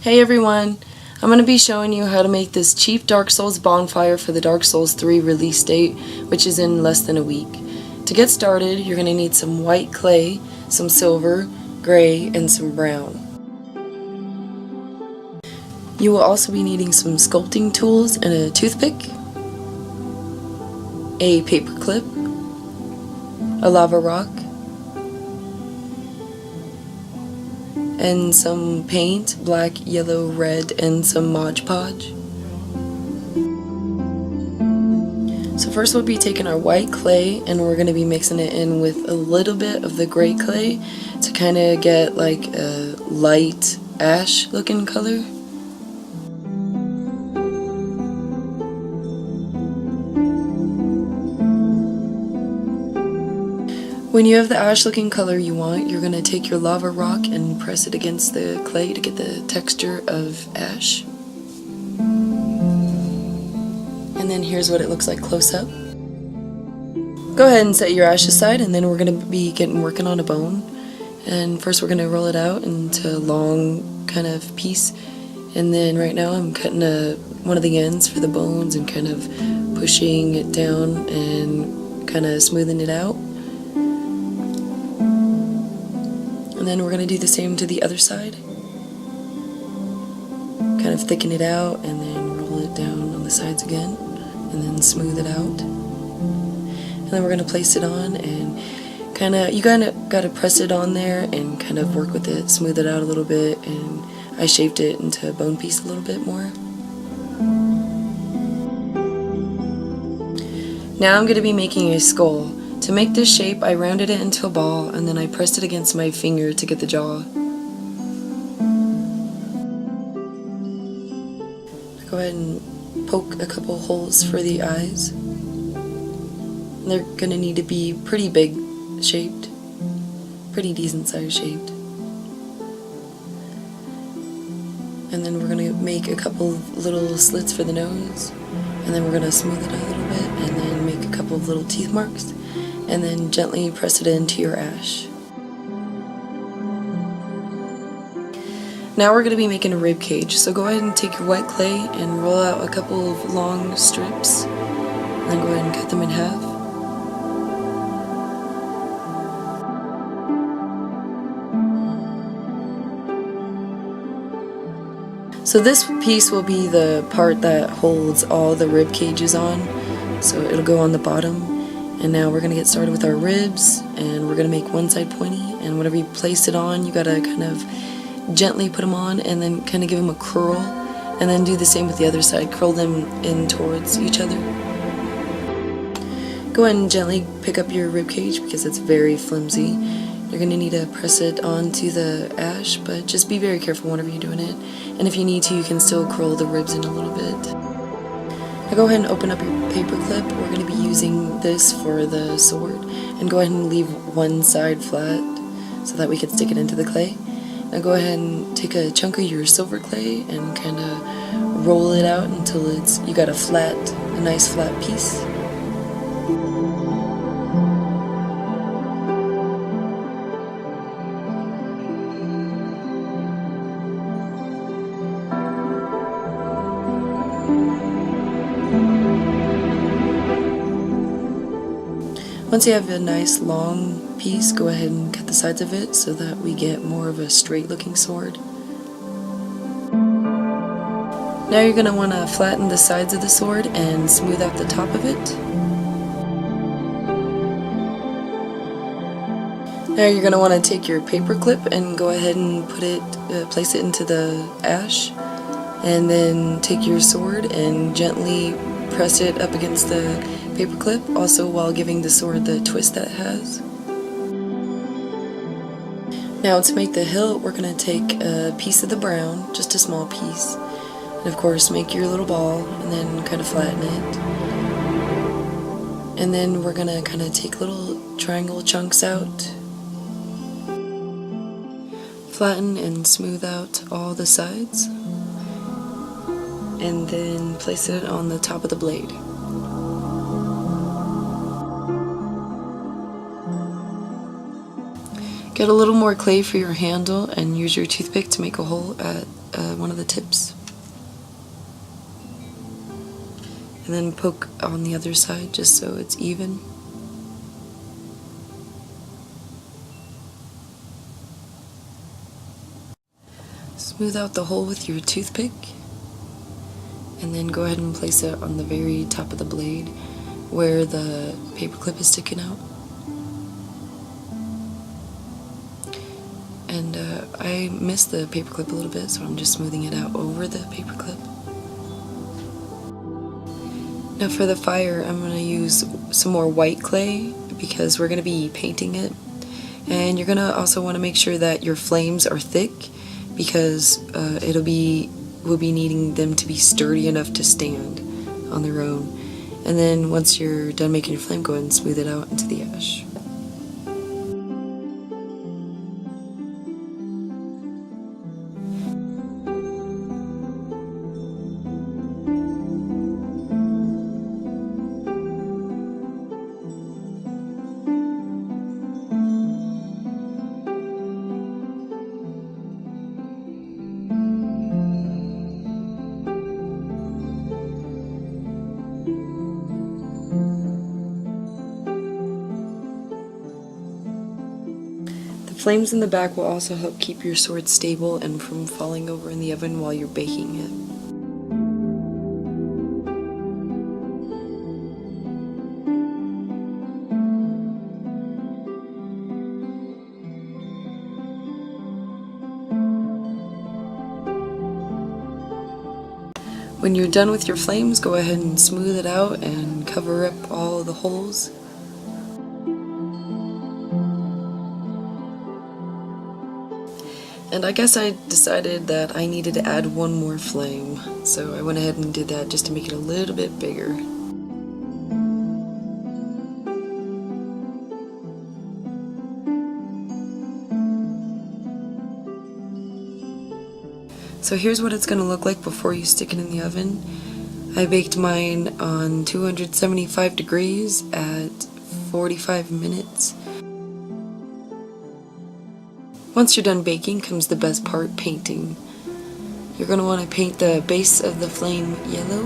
Hey everyone! I'm going to be showing you how to make this cheap Dark Souls bonfire for the Dark Souls 3 release date, which is in less than a week. To get started, you're going to need some white clay, some silver, gray, and some brown. You will also be needing some sculpting tools and a toothpick, a paper clip, a lava rock, and some paint, black, yellow, red, and some Mod Podge. So first we'll be taking our white clay and we're going to be mixing it in with a little bit of the gray clay to kind of get like a light ash looking color. When you have the ash looking color you want, you're going to take your lava rock and press it against the clay to get the texture of ash. And then here's what it looks like close up. Go ahead and set your ash aside, and then we're going to be working on a bone. And first we're going to roll it out into a long kind of piece. And then right now I'm cutting one of the ends for the bones and kind of pushing it down and kind of smoothing it out. And then we're going to do the same to the other side. Kind of thicken it out and then roll it down on the sides again and then smooth it out. And then we're going to place it on and you got to press it on there and kind of work with it, smooth it out a little bit, and I shaped it into a bone piece a little bit more. Now I'm going to be making a skull. To make this shape, I rounded it into a ball and then I pressed it against my finger to get the jaw. Go ahead and poke a couple holes for the eyes. They're going to need to be pretty big shaped, pretty decent size shaped. And then we're going to make a couple little slits for the nose, and then we're going to smooth it out a little bit and then make a couple of little teeth marks. And then gently press it into your ash. Now we're going to be making a rib cage, so go ahead and take your white clay and roll out a couple of long strips, and then go ahead and cut them in half. So this piece will be the part that holds all the rib cages on, so it'll go on the bottom. And now we're going to get started with our ribs, and we're going to make one side pointy, and whenever you place it on, you got to kind of gently put them on and then kind of give them a curl, and then do the same with the other side, curl them in towards each other. Go ahead and gently pick up your rib cage because it's very flimsy. You're going to need to press it onto the ash, but just be very careful whenever you're doing it, and if you need to, you can still curl the ribs in a little bit. Now go ahead and open up your paper clip. We're going to be using this for the sword, and go ahead and leave one side flat so that we can stick it into the clay. Now go ahead and take a chunk of your silver clay and kind of roll it out until you got a nice flat piece. Once you have a nice long piece, go ahead and cut the sides of it so that we get more of a straight looking sword. Now you're going to want to flatten the sides of the sword and smooth out the top of it. Now you're going to want to take your paper clip and go ahead and place it into the ash, and then take your sword and gently press it up against the paper clip, also while giving the sword the twist that it has. Now to make the hilt, we're going to take a piece of the brown, just a small piece, and of course make your little ball and then kind of flatten it. And then we're going to kind of take little triangle chunks out, flatten and smooth out all the sides, and then place it on the top of the blade. Get a little more clay for your handle and use your toothpick to make a hole at one of the tips. And then poke on the other side just so it's even. Smooth out the hole with your toothpick, and then go ahead and place it on the very top of the blade where the paperclip is sticking out. And I missed the paperclip a little bit, so I'm just smoothing it out over the paperclip. Now for the fire, I'm going to use some more white clay because we're going to be painting it. And you're going to also want to make sure that your flames are thick because we'll be needing them to be sturdy enough to stand on their own. And then once you're done making your flame, go ahead and smooth it out into the ash. Flames in the back will also help keep your sword stable and from falling over in the oven while you're baking it. When you're done with your flames, go ahead and smooth it out and cover up all the holes. And I guess I decided that I needed to add one more flame, so I went ahead and did that just to make it a little bit bigger. So here's what it's going to look like before you stick it in the oven. I baked mine on 275 degrees at 45 minutes. Once you're done baking comes the best part, painting. You're going to want to paint the base of the flame yellow.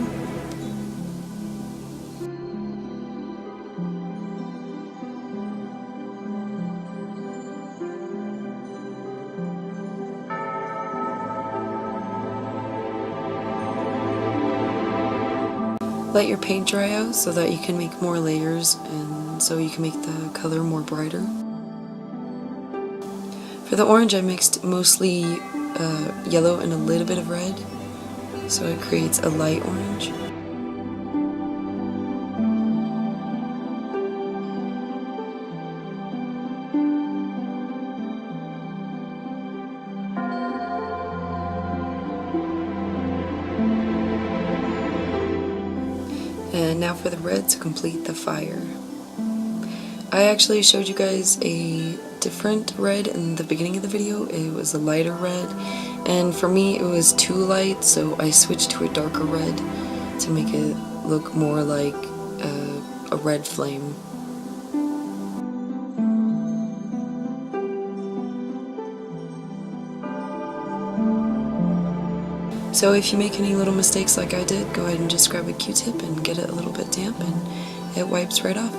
Let your paint dry out so that you can make more layers and so you can make the color more brighter. For the orange I mixed mostly yellow and a little bit of red, so it creates a light orange. And now for the red to complete the fire. I actually showed you guys a different red in the beginning of the video. It was a lighter red, and for me it was too light, so I switched to a darker red to make it look more like a red flame. So if you make any little mistakes like I did, go ahead and just grab a Q-tip and get it a little bit damp and it wipes right off.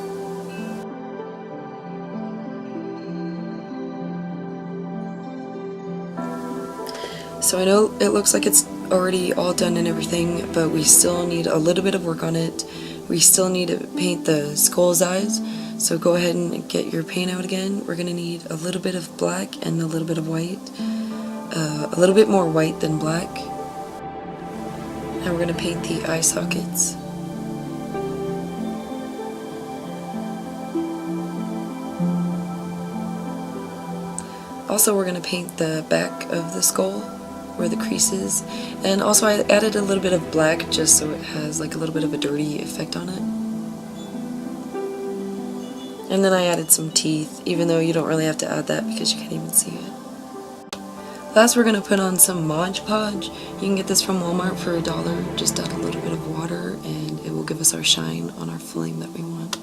So I know it looks like it's already all done and everything, but we still need a little bit of work on it. We still need to paint the skull's eyes, so go ahead and get your paint out again. We're going to need a little bit of black and a little bit of white, a little bit more white than black. Now we're going to paint the eye sockets. Also we're going to paint the back of the skull where the crease is, and also I added a little bit of black just so it has like a little bit of a dirty effect on it. And then I added some teeth, even though you don't really have to add that because you can't even see it. Last we're going to put on some Mod Podge. You can get this from Walmart for $1. Just add a little bit of water and it will give us our shine on our flame that we want.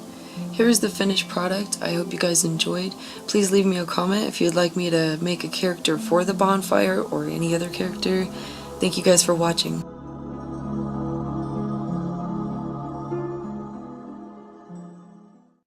Here's the finished product. I hope you guys enjoyed. Please leave me a comment if you'd like me to make a character for the bonfire or any other character. Thank you guys for watching.